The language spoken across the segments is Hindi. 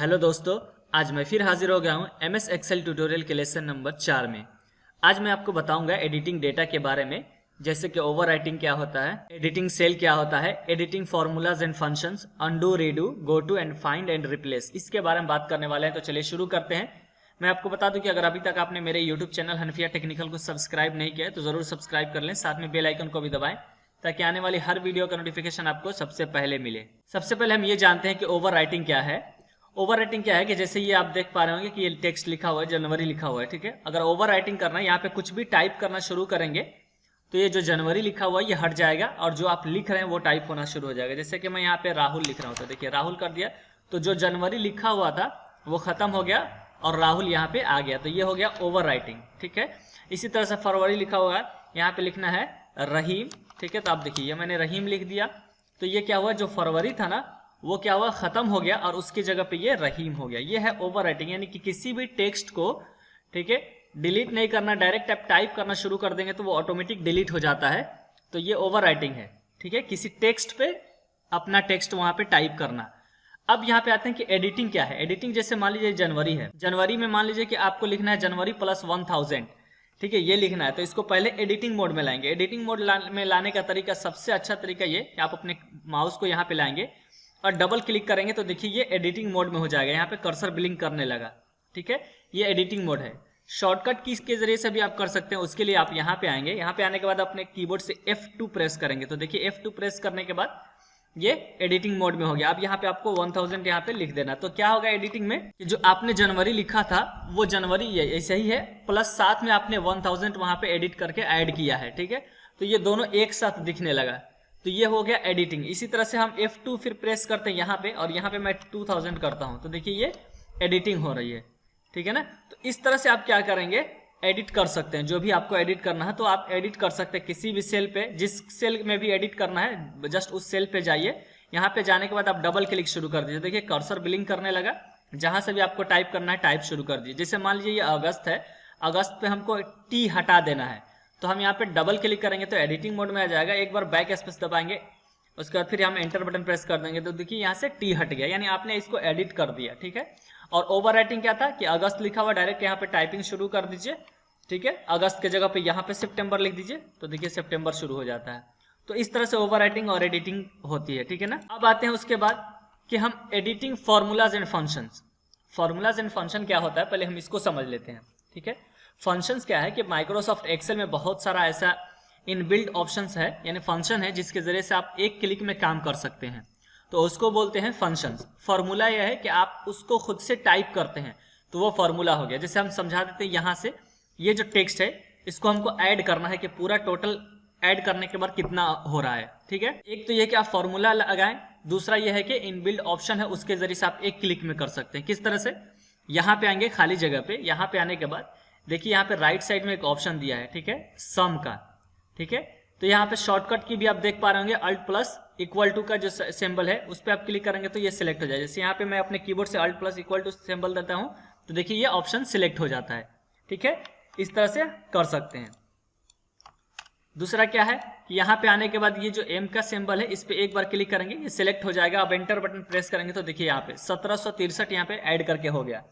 हेलो दोस्तों, आज मैं फिर हाजिर हो गया हूँ MS एक्सेल ट्यूटोरियल के लेसन नंबर 4 में। आज मैं आपको बताऊंगा एडिटिंग डेटा के बारे में, जैसे कि ओवरराइटिंग क्या होता है, एडिटिंग सेल क्या होता है, editing formulas and functions, undo, redo, go to and find and replace, इसके बारे में बात करने वाले हैं। तो चलिए शुरू करते हैं। मैं आपको बता दूं कि अगर अभी तक आपने मेरे यूट्यूब चैनल हनफिया टेक्निकल को सब्सक्राइब नहीं किया है तो जरूर सब्सक्राइब कर लें, साथ में बेल आइकन को भी दबाएं ताकि आने वाली हर वीडियो का नोटिफिकेशन आपको सबसे पहले मिले। सबसे पहले हम ये जानते हैं कि ओवरराइटिंग क्या है। ओवरराइटिंग क्या है कि जैसे ये आप देख पा रहे होंगे कि ये टेक्स्ट लिखा हुआ है, जनवरी लिखा हुआ है, ठीक है। अगर ओवरराइटिंग करना है, यहाँ पे कुछ भी टाइप करना शुरू करेंगे तो ये जो जनवरी लिखा हुआ है ये हट जाएगा और जो आप लिख रहे हैं वो टाइप होना शुरू हो जाएगा। जैसे कि मैं यहाँ पे राहुल लिख रहा हूँ तो देखिए राहुल कर दिया तो जो जनवरी लिखा हुआ था वो खत्म हो गया और राहुल यहाँ पे आ गया, तो ये हो गया ओवरराइटिंग, ठीक है। इसी तरह से फरवरी लिखा हुआ है, यहाँ पे लिखना है रहीम, ठीक है। तो आप देखिए ये मैंने रहीम लिख दिया तो ये क्या हुआ, जो फरवरी था ना वो क्या हुआ, खत्म हो गया और उसकी जगह पे ये रहीम हो गया। ये है ओवरराइटिंग, यानी कि किसी भी टेक्स्ट को, ठीक है, डिलीट नहीं करना, डायरेक्ट आप टाइप करना शुरू कर देंगे तो वो ऑटोमेटिक डिलीट हो जाता है। तो ये ओवरराइटिंग है, ठीक है। किसी टेक्स्ट पे अपना टेक्स्ट वहां पे टाइप करना। अब यहाँ पे आते हैं कि एडिटिंग क्या है। एडिटिंग जैसे मान लीजिए जनवरी है, जनवरी में मान लीजिए कि आपको लिखना है जनवरी प्लस 1000, ठीक है, ये लिखना है। तो इसको पहले एडिटिंग मोड में लाएंगे। एडिटिंग मोड में लाने का तरीका, सबसे अच्छा तरीका ये कि आप अपने माउस को यहाँ पे लाएंगे और डबल क्लिक करेंगे तो देखिए ये एडिटिंग मोड में हो जाएगा। यहाँ पे कर्सर ब्लिंक करने लगा, ठीक है, ये एडिटिंग मोड है। शॉर्टकट कीज के जरिए से भी आप कर सकते हैं। उसके लिए आप यहाँ पे आएंगे, यहाँ पे आने के बाद अपने कीबोर्ड से F2 प्रेस करेंगे तो देखिए F2 प्रेस करने के बाद ये एडिटिंग मोड में हो गया। अब यहाँ पे आपको 1000 यहाँ पे लिख देना। तो क्या होगा एडिटिंग में कि जो आपने जनवरी लिखा था वो जनवरी ऐसे ही है, प्लस साथ में आपने 1000 वहां पे एडिट करके ऐड किया है, ठीक है। तो ये दोनों एक साथ दिखने लगा, तो ये हो गया एडिटिंग। इसी तरह से हम F2 फिर प्रेस करते हैं यहाँ पे और यहाँ पे मैं 2000 करता हूँ तो देखिए ये एडिटिंग हो रही है, ठीक है ना। तो इस तरह से आप क्या करेंगे, एडिट कर सकते हैं। जो भी आपको एडिट करना है तो आप एडिट कर सकते हैं किसी भी सेल पे, जिस सेल में भी एडिट करना है जस्ट उस सेल पे जाइए। यहाँ पे जाने के बाद आप डबल क्लिक शुरू कर दीजिए, देखिए कर्सर ब्लिंक करने लगा। जहां से भी आपको टाइप करना है टाइप शुरू कर दीजिए। जैसे मान लीजिए ये अगस्त है, अगस्त पे हमको टी हटा देना है तो हम यहाँ पे डबल क्लिक करेंगे तो एडिटिंग मोड में आ जाएगा। एक बार बैक स्पेस दबाएंगे, उसके बाद फिर हम एंटर बटन प्रेस कर देंगे तो देखिए यहाँ से टी हट गया, यानी आपने इसको एडिट कर दिया, ठीक है। और ओवरराइटिंग क्या था कि अगस्त लिखा हुआ डायरेक्ट यहाँ पे टाइपिंग शुरू कर दीजिए, ठीक है। अगस्त के जगह पे यहाँ पे सितंबर लिख दीजिए तो देखिए सितंबर शुरू हो जाता है। तो इस तरह से ओवरराइटिंग और एडिटिंग होती है, ठीक है ना। अब आते हैं उसके बाद कि हम editing formulas and functions. Formulas and function क्या होता है पहले हम इसको समझ लेते हैं, ठीक है। फंक्शंस क्या है कि माइक्रोसॉफ्ट एक्सेल में बहुत सारा ऐसा इनबिल्ट ऑप्शंस है, यानी फंक्शन है जिसके जरिए से आप एक क्लिक में काम कर सकते हैं, तो उसको बोलते हैं फंक्शंस। फॉर्मूला यह है कि आप उसको खुद से टाइप करते हैं तो वो फॉर्मूला हो गया। जैसे हम समझा देते हैं, यहाँ से ये जो टेक्स्ट है इसको हमको ऐड करना है कि पूरा टोटल ऐड करने के बाद कितना हो रहा है, ठीक है। एक तो ये कि आप फॉर्मूला लगाएं, दूसरा ये है कि इनबिल्ट ऑप्शन है उसके जरिए से आप एक क्लिक में कर सकते हैं। किस तरह से, यहाँ पे आएंगे खाली जगह पे, यहाँ पे आने के बाद देखिए यहाँ पे राइट साइड में एक ऑप्शन दिया है, ठीक है, सम का, ठीक है। तो यहाँ पे शॉर्टकट की भी आप देख पा रहे होंगे, अल्ट प्लस इक्वल टू का जो सिंबल है उस पर आप क्लिक करेंगे तो ये सिलेक्ट हो जाए। जैसे यहाँ पे मैं अपने कीबोर्ड से alt plus equal to symbol देता हूँ तो देखिए ये ऑप्शन सिलेक्ट हो जाता है, ठीक है। इस तरह से कर सकते हैं। दूसरा क्या है कि यहाँ पे आने के बाद ये जो एम का सिंबल है इस पे एक बार क्लिक करेंगे, ये सिलेक्ट हो जाएगा। अब एंटर बटन प्रेस करेंगे तो देखिए यहाँ पे 1763 यहाँ पे ऐड करके हो गया।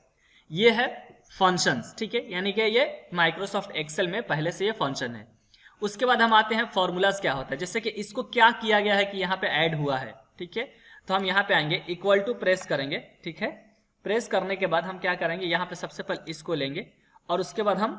ये है फंक्शंस, ठीक है, यानी कि ये माइक्रोसॉफ्ट एक्सेल में पहले से ये फंक्शन है। उसके बाद हम आते हैं फॉर्मूलाज क्या होता है। जैसे कि इसको क्या किया गया है कि यहाँ पे ऐड हुआ है, ठीक है। तो हम यहाँ पे आएंगे, इक्वल टू प्रेस करेंगे, ठीक है। प्रेस करने के बाद हम क्या करेंगे, यहाँ पे सबसे पहले इसको लेंगे और उसके बाद हम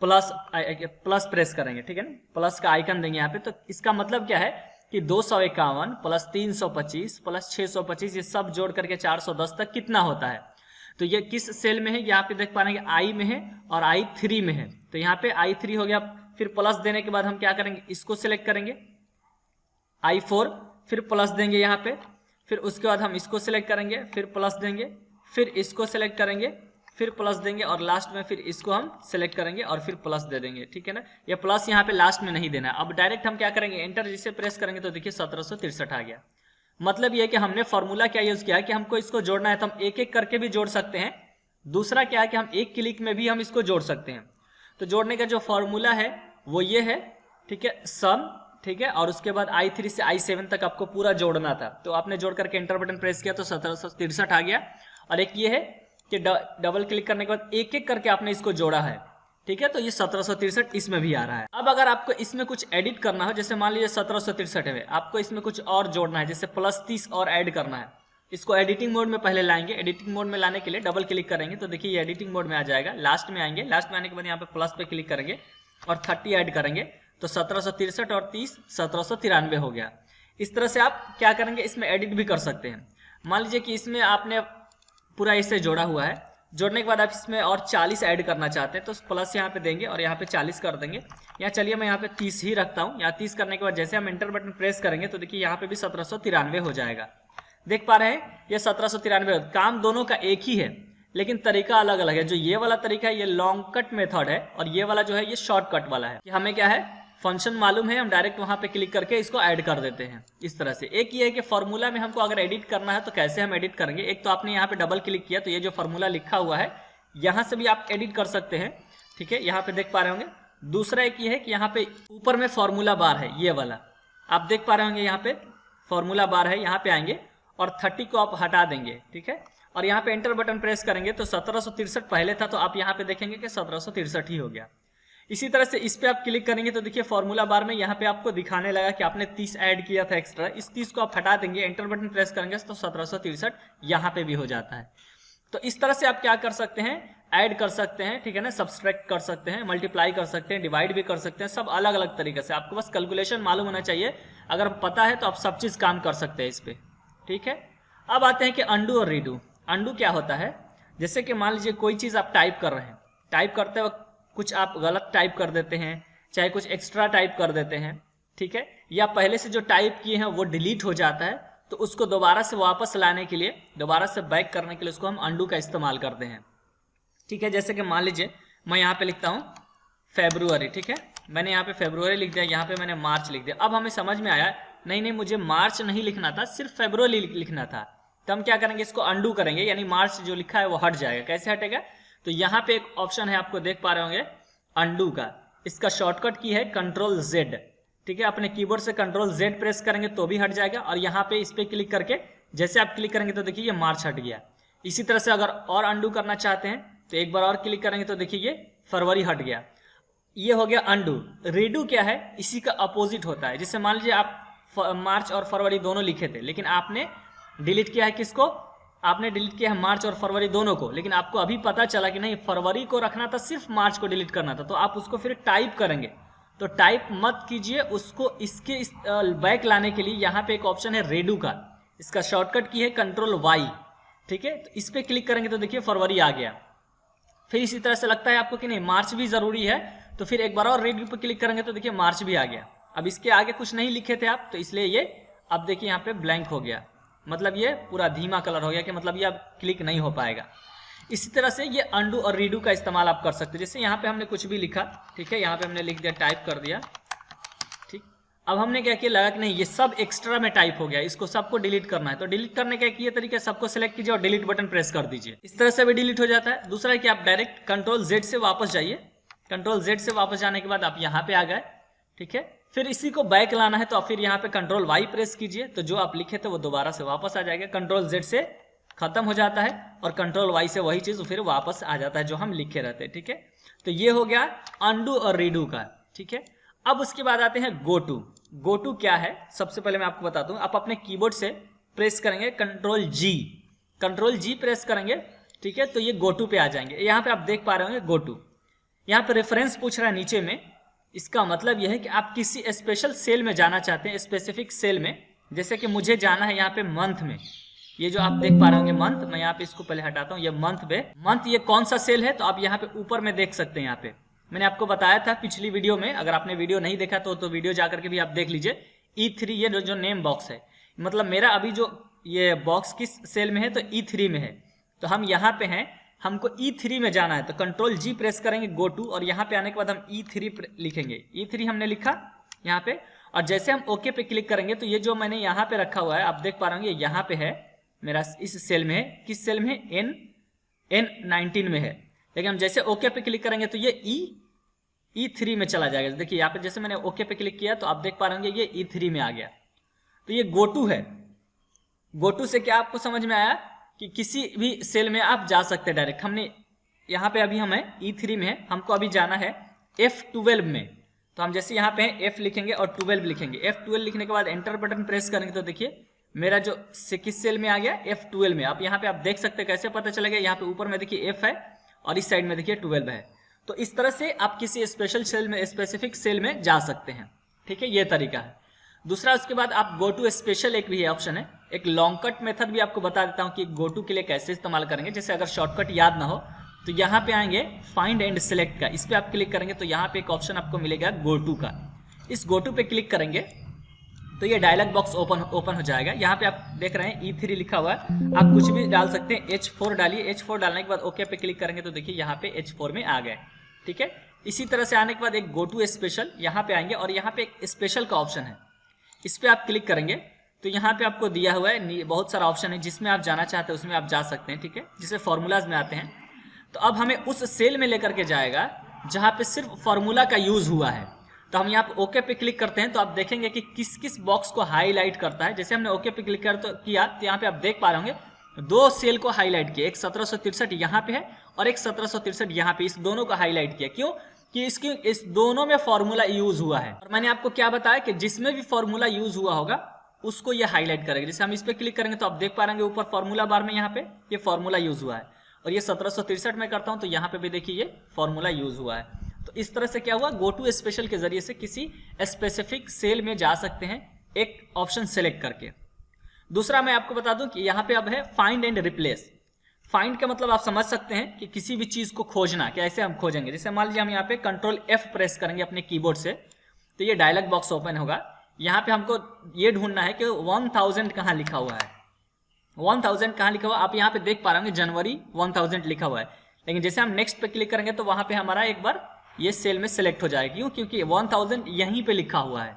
प्लस प्रेस करेंगे, ठीक है ना, प्लस का आइकन देंगे यहाँ पे। तो इसका मतलब क्या है कि 251 प्लस 325 प्लस 625 ये सब जोड़ करके 410 तक कितना होता है। तो ये किस सेल में है, यहाँ पे देख पा रहे हैं आई में है और I3 में है। तो यहाँ पे I3 हो गया, फिर प्लस देने के बाद हम क्या करेंगे, इसको सिलेक्ट करेंगे I4, फिर प्लस देंगे यहाँ पे, फिर उसके बाद हम इसको सिलेक्ट करेंगे, फिर प्लस देंगे, फिर इसको सिलेक्ट करेंगे, फिर प्लस देंगे और लास्ट में फिर इसको हम सिलेक्ट करेंगे और फिर प्लस दे देंगे, ठीक है ना। ये प्लस यहाँ पे लास्ट में नहीं देना है। अब डायरेक्ट हम क्या करेंगे, एंटर जिसे प्रेस करेंगे तो देखिए 1763 आ गया। मतलब ये कि हमने फॉर्मूला क्या यूज किया कि हमको इसको जोड़ना है तो हम एक एक करके भी जोड़ सकते हैं। दूसरा क्या है कि हम एक क्लिक में भी हम इसको जोड़ सकते हैं। तो जोड़ने का जो फॉर्मूला है वो ये है, ठीक है, सम, ठीक है, और उसके बाद I3 से I7 तक आपको पूरा जोड़ना था। तो आपने जोड़ करके एंटर बटन प्रेस किया तो 1763 आ गया। और एक ये है कि डबल क्लिक करने के बाद एक एक करके आपने इसको जोड़ा है, ठीक है। तो ये 1763 इसमें भी आ रहा है। अब अगर आपको इसमें कुछ एडिट करना हो, जैसे मान लीजिए 1763 है, आपको इसमें कुछ और जोड़ना है, जैसे +30 और ऐड करना है, इसको एडिटिंग मोड में पहले लाएंगे। एडिटिंग मोड में लाने के लिए डबल क्लिक करेंगे तो देखिए ये एडिटिंग मोड में आ जाएगा। लास्ट में आएंगे, लास्ट में आने के बाद यहाँ पे प्लस पे क्लिक करेंगे और 30 ऐड करेंगे तो 1763 और 30 1793 हो गया। इस तरह से आप क्या करेंगे, इसमें एडिट भी कर सकते हैं। मान लीजिए कि इसमें आपने पूरा इसे जोड़ा हुआ है, जोड़ने के बाद आप इसमें और 40 ऐड करना चाहते हैं तो प्लस यहाँ पे देंगे और यहाँ पे 40 कर देंगे। यहाँ चलिए मैं यहाँ पे 30 ही रखता हूँ। यहाँ 30 करने के बाद जैसे हम एंटर बटन प्रेस करेंगे तो देखिए यहाँ पे भी 1793 हो जाएगा। देख पा रहे हैं ये 1793। काम दोनों का एक ही है लेकिन तरीका अलग अलग है। जो ये वाला तरीका है ये लॉन्ग कट मेथड है और ये वाला जो है ये शॉर्टकट वाला है। कि हमें क्या है, फंक्शन मालूम है, हम डायरेक्ट वहां पे क्लिक करके इसको ऐड कर देते हैं इस तरह से। एक ये है कि फॉर्मूला में हमको अगर एडिट करना है तो कैसे हम एडिट करेंगे। एक तो आपने यहाँ पे डबल क्लिक किया तो ये जो फॉर्मूला लिखा हुआ है यहाँ से भी आप एडिट कर सकते हैं, ठीक है, यहाँ पे देख पा रहे होंगे। दूसरा एक ये है कि यहाँ पे ऊपर में फॉर्मूला बार है, ये वाला आप देख पा रहे होंगे, यहाँ पे फॉर्मूला बार है। यहाँ पे आएंगे और 30 को आप हटा देंगे, ठीक है, और यहाँ पे एंटर बटन प्रेस करेंगे तो 1763 पहले था तो आप यहाँ पे देखेंगे कि 1763 ही हो गया। इसी तरह से इस पे आप क्लिक करेंगे तो देखिए फॉर्मूला बार में यहाँ पे आपको दिखाने लगा कि आपने 30 ऐड किया था एक्स्ट्रा। इस 30 को आप हटा देंगे, एंटर बटन प्रेस करेंगे तो 1763 यहाँ पे भी हो जाता है। तो इस तरह से आप क्या कर सकते हैं, ऐड कर सकते हैं, ठीक है ना, सब्सट्रैक्ट कर सकते हैं, मल्टीप्लाई कर सकते हैं, डिवाइड भी कर सकते हैं, सब अलग अलग तरीके से। आपको बस कैलकुलेशन मालूम होना चाहिए, अगर पता है तो आप सब चीज़ काम कर सकते हैं इस पर, ठीक है। अब आते हैं कि अंडू और रीडू। अंडू क्या होता है, जैसे कि मान लीजिए कोई चीज़ आप टाइप कर रहे हैं, टाइप करते वक्त कुछ आप गलत टाइप कर देते हैं, चाहे कुछ एक्स्ट्रा टाइप कर देते हैं, ठीक है, या पहले से जो टाइप किए हैं वो डिलीट हो जाता है, तो उसको दोबारा से वापस लाने के लिए, दोबारा से बैक करने के लिए उसको हम अंडू का इस्तेमाल करते हैं, ठीक है। जैसे कि मान लीजिए मैं यहाँ पे लिखता हूँ फेब्रुअरी, ठीक है, मैंने यहाँ पे फेब्रुअरी लिख दिया, यहाँ पे मैंने मार्च लिख दिया। अब हमें समझ में आया नहीं मुझे मार्च नहीं लिखना था, सिर्फ फेब्रुअरी लिखना था, तो हम क्या करेंगे, इसको अंडू करेंगे, यानी मार्च जो लिखा है वो हट जाएगा। कैसे हटेगा, तो यहाँ पे एक ऑप्शन है, आपको देख पा रहे होंगे अंडू का, इसका शॉर्टकट की है Ctrl+Z, ठीक है। अपने कीबोर्ड से Ctrl+Z प्रेस करेंगे तो भी हट जाएगा, और यहाँ पे इस पे क्लिक करके जैसे आप क्लिक करेंगे तो देखिए ये मार्च हट गया। इसी तरह से अगर और अंडू करना चाहते हैं तो एक बार और क्लिक करेंगे तो देखिए ये फरवरी हट गया। ये हो गया अंडू। रीडू क्या है, इसी का अपोजिट होता है। जैसे मान लीजिए आप मार्च और फरवरी दोनों लिखे थे, लेकिन आपने डिलीट किया है किसको, आपने डिलीट किया है मार्च और फरवरी दोनों को, लेकिन आपको अभी पता चला कि नहीं फरवरी को रखना था, सिर्फ मार्च को डिलीट करना था, तो आप उसको फिर टाइप करेंगे। तो टाइप मत कीजिए उसको, इसके बैक लाने के लिए यहाँ पे एक ऑप्शन है रेडू का, इसका शॉर्टकट की है Ctrl+Y, ठीक है। तो इस पे क्लिक करेंगे तो देखिए फरवरी आ गया। फिर इसी तरह से लगता है आपको कि नहीं मार्च भी जरूरी है, तो फिर एक बार और रेडू पे क्लिक करेंगे तो देखिए मार्च भी आ गया। अब इसके आगे कुछ नहीं लिखे थे आप, तो इसलिए ये अब देखिए यहाँ पे ब्लैंक हो गया, मतलब ये पूरा धीमा कलर हो गया, कि मतलब ये अब क्लिक नहीं हो पाएगा। इसी तरह से ये अंडू और रीडू का इस्तेमाल आप कर सकते हैं। जैसे यहाँ पे हमने कुछ भी लिखा, ठीक है, यहाँ पे हमने लिख दिया, टाइप कर दिया, ठीक। अब हमने क्या किया, लगा कि नहीं ये सब एक्स्ट्रा में टाइप हो गया, इसको सबको डिलीट करना है, तो डिलीट करने का ये तरीका, सबको सिलेक्ट कीजिए और डिलीट बटन प्रेस कर दीजिए, इस तरह से भी डिलीट हो जाता है। दूसरा है कि आप डायरेक्ट Ctrl+Z से वापस जाइए, Ctrl+Z से वापस जाने के बाद आप यहाँ पे आ गए, ठीक है। फिर इसी को बैक लाना है तो फिर यहाँ पे Ctrl+Y प्रेस कीजिए, तो जो आप लिखे थे वो दोबारा से वापस आ जाएगा। Ctrl+Z से खत्म हो जाता है और Ctrl+Y से वही चीज फिर वापस आ जाता है जो हम लिखे रहते हैं, ठीक है। तो ये हो गया अंडू और रीडू का, ठीक है। अब उसके बाद आते हैं गोटू। गोटू क्या है, सबसे पहले मैं आपको बताता हूँ। आप अपने कीबोर्ड से प्रेस करेंगे Ctrl+G प्रेस करेंगे, ठीक है, तो ये गोटू पे आ जाएंगे। यहाँ पे आप देख पा रहे होंगे गोटू, यहाँ पे रेफरेंस पूछ रहा है नीचे में, इसका मतलब यह है कि आप किसी स्पेशल सेल में जाना चाहते हैं, स्पेसिफिक सेल में। जैसे कि मुझे जाना है यहाँ पे मंथ में, ये जो आप देख पा रहे होंगे मंथ, मैं यहाँ पे इसको पहले हटाता हूँ, ये मंथ पे, मंथ ये कौन सा सेल है, तो आप यहाँ पे ऊपर में देख सकते हैं। यहाँ पे मैंने आपको बताया था पिछली वीडियो में, अगर आपने वीडियो नहीं देखा तो वीडियो जाकर के भी आप देख लीजिए। E3 ये जो नेम बॉक्स है, मतलब मेरा अभी जो ये बॉक्स किस सेल में है, तो E3 में है, तो हम यहाँ पे हैं, हमको E3 में जाना है, तो Ctrl+G प्रेस करेंगे गो टू, और यहाँ पे आने के बाद हम E3 लिखेंगे। E3 हमने लिखा यहाँ पे, और जैसे हम ओके पे क्लिक करेंगे तो ये जो मैंने यहाँ पे रखा हुआ है, आप देख पा रहे होंगे यहाँ पे है, मेरा इस सेल में है। किस सेल में है, N19 में है। लेकिन हम जैसे ओके पे क्लिक करेंगे तो ये E3 में चला जाएगा। देखिए यहाँ पे जैसे मैंने ओके पे क्लिक किया तो आप देख पा रहे होंगे ये E3 में आ गया। तो ये गोटू है। गोटू से क्या आपको समझ में आया कि किसी भी सेल में आप जा सकते हैं डायरेक्ट। हमने यहाँ पे अभी हमें E3 में है, हमको अभी जाना है F12 में। तो हम जैसे यहाँ पे F लिखेंगे और 12 लिखेंगे। F12 लिखने के बाद एंटर बटन प्रेस करेंगे तो देखिए मेरा जो किस सेल में आ गया, F12 में। अब यहाँ पे आप देख सकते हैं कैसे पता चलेगा, यहाँ पे ऊपर में देखिए F है और इस साइड में देखिए 12 है। तो इस तरह से आप किसी स्पेशल सेल में, स्पेसिफिक सेल में जा सकते हैं, ठीक है, ये तरीका है। दूसरा, उसके बाद आप गो टू स्पेशल एक भी है ऑप्शन है। एक लॉन्ग कट मेथड भी आपको बता देता हूँ कि गो टू के लिए कैसे इस्तेमाल करेंगे। जैसे अगर शॉर्टकट याद ना हो तो यहाँ पे आएंगे फाइंड एंड सेलेक्ट का, इस पर आप क्लिक करेंगे तो यहाँ पे एक ऑप्शन आपको मिलेगा गो टू का। इस गो टू पे क्लिक करेंगे तो ये डायलॉग बॉक्स ओपन हो जाएगा। यहाँ पे आप देख रहे हैं E3 लिखा हुआ है, आप कुछ भी डाल सकते हैं। H4 डालिए, H4 डालने के बाद ओके पे क्लिक करेंगे तो देखिए यहाँ पे H4 में आ गए, ठीक है। इसी तरह से आने के बाद एक गो टू स्पेशल, यहाँ पे आएंगे और यहाँ पे एक स्पेशल का ऑप्शन है, इस पर आप क्लिक करेंगे तो यहाँ पे आपको दिया हुआ है बहुत सारा ऑप्शन है, जिसमें आप जाना चाहते हैं उसमें आप जा सकते हैं, ठीक है, जिससे फॉर्मूलाज में आते हैं। तो अब हमें उस सेल में लेकर के जाएगा जहाँ पे सिर्फ फॉर्मूला का यूज हुआ है। तो हम यहाँ पे ओके पे क्लिक करते हैं तो आप देखेंगे कि किस किस बॉक्स को हाईलाइट करता है। जैसे हमने ओके पे क्लिक किया तो यहाँ पे आप देख पा रहे होंगे दो सेल को हाईलाइट किया, एक 1763 यहाँ पे है और एक 1763 यहाँ पे, इस दोनों को हाईलाइट किया। क्यों? कि इस दोनों में फॉर्मूला यूज हुआ है। और मैंने आपको क्या बताया कि जिसमें भी फॉर्मूला यूज हुआ होगा उसको ये हाईलाइट करेगा। जैसे हम इस पे क्लिक करेंगे तो आप देख पा रहे हैं ऊपर फॉर्मूला बार में यहाँ पे ये फॉर्मूला यूज हुआ है। और ये 1763 में करता हूं तो यहाँ पे भी देखिए ये फॉर्मूला यूज हुआ है। तो इस तरह से क्या हुआ, गो टू स्पेशल के जरिए से किसी स्पेसिफिक सेल में जा सकते हैं एक ऑप्शन सेलेक्ट करके। दूसरा मैं आपको बता दूं कि यहाँ पे अब है फाइंड एंड रिप्लेस। फाइंड का मतलब आप समझ सकते हैं कि किसी भी चीज को खोजना, कैसे हम खोजेंगे। जैसे मान लीजिए हम यहाँ पे कंट्रोल F प्रेस करेंगे अपने कीबोर्ड से तो ये डायलॉग बॉक्स ओपन होगा। यहाँ पे हमको ये ढूंढना है कि 1000 कहाँ लिखा हुआ है, 1000 कहाँ लिखा हुआ। आप यहाँ पे देख पा रहे होंगे जनवरी 1000 लिखा हुआ है, लेकिन जैसे हम नेक्स्ट पे क्लिक करेंगे तो वहां पे हमारा एक बार ये सेल में सेलेक्ट हो जाएगी। क्यों? क्योंकि 1000 यहीं पे लिखा हुआ है,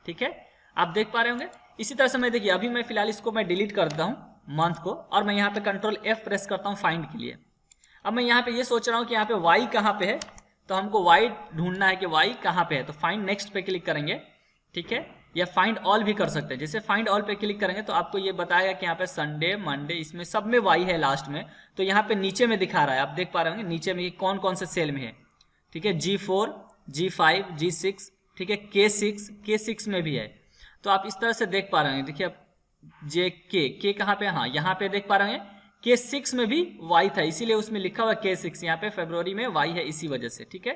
ठीक है, आप देख पा रहे होंगे। इसी तरह से मैं देखिए अभी मैं फिलहाल इसको मैं डिलीट करता हूँ मंथ को, और मैं यहाँ पे कंट्रोल F प्रेस करता हूँ फाइंड के लिए। अब मैं यहाँ पे ये सोच रहा हूँ कि यहाँ पे Y कहाँ पे है, तो हमको Y ढूंढना है कि Y कहाँ पे है। तो फाइंड नेक्स्ट पे क्लिक करेंगे, ठीक है, या फाइंड ऑल भी कर सकते हैं। जैसे फाइंड ऑल पे क्लिक करेंगे तो आपको ये बताएगा कि यहाँ पे संडे, मंडे, इसमें सब में Y है लास्ट में। तो यहाँ पे नीचे में दिखा रहा है, आप देख पा रहे होंगे नीचे में कौन कौन से सेल में है, ठीक है, G4, G5, G6, ठीक है, K6 में भी है। तो आप इस तरह से देख पा रहे हैं। देखिए आप K कहाँ पे, हाँ यहाँ पे देख पा रहे हैं K6 में भी Y था, इसीलिए उसमें लिखा हुआ K6, यहाँ पे फरवरी में Y है इसी वजह से, ठीक है।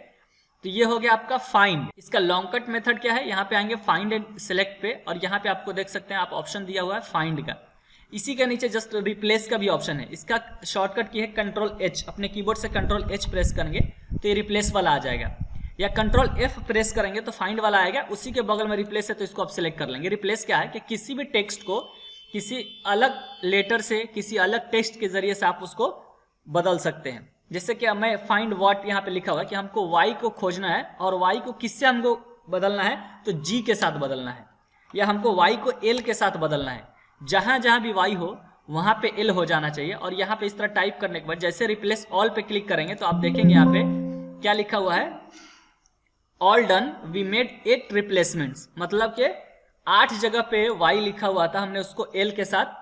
तो ये हो गया आपका फाइंड। इसका लॉन्ग कट मेथड क्या है, यहाँ पे आएंगे फाइंड एंड सेलेक्ट पे, और यहाँ पे आपको देख सकते हैं आप ऑप्शन दिया हुआ है फाइंड का। इसी के नीचे जस्ट रिप्लेस का भी ऑप्शन है। इसका शॉर्टकट की है कंट्रोल H, अपने कीबोर्ड से कंट्रोल H प्रेस करेंगे तो ये रिप्लेस वाला आ जाएगा, या कंट्रोल F प्रेस करेंगे तो फाइंड वाला आएगा। उसी के बगल में रिप्लेस है तो इसको आप सिलेक्ट कर लेंगे। रिप्लेस क्या है कि किसी भी टेक्स्ट को किसी अलग लेटर से, किसी अलग टेक्स्ट के जरिए से आप उसको बदल सकते हैं। जैसे कि मैं फाइंड व्हाट यहाँ पे लिखा हुआ है कि हमको Y को खोजना है, और Y को किससे हमको बदलना है, तो G के साथ बदलना है, या हमको Y को L के साथ बदलना है। जहां जहां भी Y हो वहां पे L हो जाना चाहिए। और यहाँ पे इस तरह टाइप करने के बाद जैसे रिप्लेस ऑल पे क्लिक करेंगे तो आप देखेंगे यहाँ पे क्या लिखा हुआ है, all done, we made 8 replacements. मतलब के 8 जगह पे Y लिखा हुआ था, हमने उसको L के साथ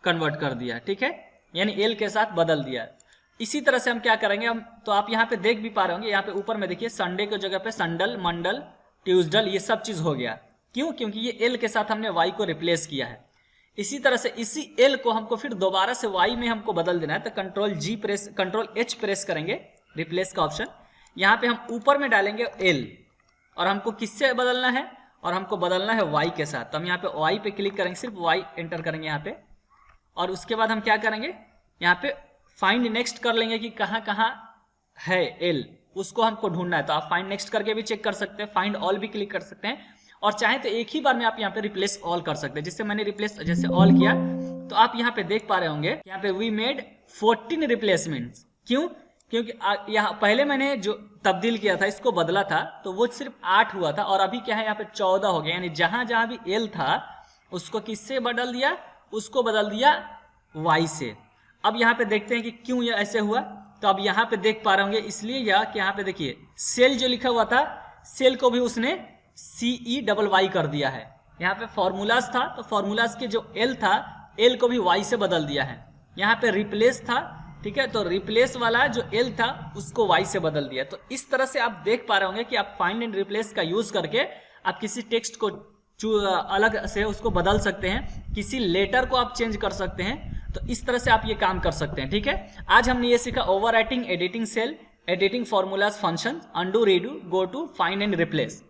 कन्वर्ट कर दिया, ठीक है, यानी L के साथ बदल दिया। इसी तरह से हम क्या करेंगे, हम तो आप यहाँ पे देख भी पा रहे होंगे, यहाँ पे ऊपर में देखिए संडे की जगह पे संडल, मंडल, ट्यूसडल, ये सब चीज हो गया। क्यों? क्योंकि ये L के साथ हमने Y को रिप्लेस किया है। इसी तरह से इसी L को हमको फिर दोबारा से Y में हमको बदल देना है, तो कंट्रोल H प्रेस करेंगे, रिप्लेस का ऑप्शन। यहाँ पे हम ऊपर में डालेंगे L, और हमको किससे बदलना है, और हमको बदलना है Y के साथ। तो हम यहाँ पे Y पे क्लिक करेंगे, सिर्फ Y एंटर करेंगे यहाँ पे, और उसके बाद हम क्या करेंगे, यहाँ पे फाइंड नेक्स्ट कर लेंगे कि कहाँ कहाँ है L, उसको हमको ढूंढना है। तो आप फाइंड नेक्स्ट करके भी चेक कर सकते हैं, फाइंड ऑल भी क्लिक कर सकते हैं, और चाहे तो एक ही बार में आप यहाँ पे रिप्लेस ऑल कर सकते हैं। जिससे मैंने रिप्लेस जैसे ऑल किया तो आप यहाँ पे देख पा रहे होंगे, यहाँ पे वी मेड 14 रिप्लेसमेंट्स। क्यों? क्योंकि यहाँ पहले मैंने जो तब्दील किया था, इसको बदला था, तो वो सिर्फ 8 हुआ था, और अभी क्या है यहाँ पे 14 हो गया। यानी जहां जहां भी L था उसको किससे बदल दिया, उसको बदल दिया Y से। अब यहाँ पे देखते हैं कि क्यों ये ऐसे हुआ। तो अब यहाँ पे देख पा रहे होंगे इसलिए या कि यहाँ पे देखिए सेल जो लिखा हुआ था, सेल को भी उसने CEYY कर दिया है। यहाँ पे फॉर्मूलाज था तो फॉर्मूलाज के जो L था, L को भी Y से बदल दिया है। यहाँ पे रिप्लेस था, ठीक है, तो रिप्लेस वाला जो एल था उसको वाई से बदल दिया। तो इस तरह से आप देख पा रहे होंगे कि आप फाइंड एंड रिप्लेस का यूज करके आप किसी टेक्स्ट को अलग से उसको बदल सकते हैं, किसी लेटर को आप चेंज कर सकते हैं। तो इस तरह से आप ये काम कर सकते हैं, ठीक है। आज हमने ये सीखा overwriting, editing cell, editing formulas, function, undo, redo, go to, find and replace.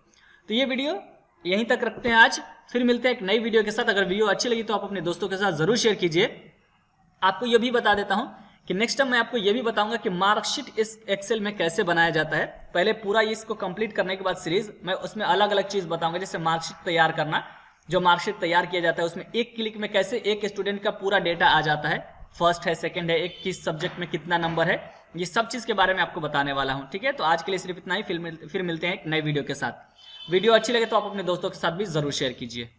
तो ये वीडियो यहीं तक रखते हैं आज, फिर मिलते हैं एक नई वीडियो के साथ। अगर वीडियो अच्छी लगी तो आप अपने दोस्तों के साथ जरूर शेयर कीजिए। आपको ये भी बता देता हूं कि नेक्स्ट टाइम मैं आपको ये भी बताऊंगा कि मार्कशीट इस एक्सेल में कैसे बनाया जाता है। पहले पूरा इसको कंप्लीट करने के बाद सीरीज मैं उसमें अलग अलग चीज बताऊंगा, जैसे मार्कशीट तैयार करना, जो मार्कशीट तैयार किया जाता है उसमें एक क्लिक में कैसे एक स्टूडेंट का पूरा डेटा आ जाता है, फर्स्ट है, सेकंड है, एक किस सब्जेक्ट में कितना नंबर है, ये सब चीज के बारे में आपको बताने वाला हूं, ठीक है। तो आज के लिए सिर्फ इतना ही, फिर मिलते हैं एक नई वीडियो के साथ। वीडियो अच्छी लगे तो आप अपने दोस्तों के साथ भी जरूर शेयर कीजिए।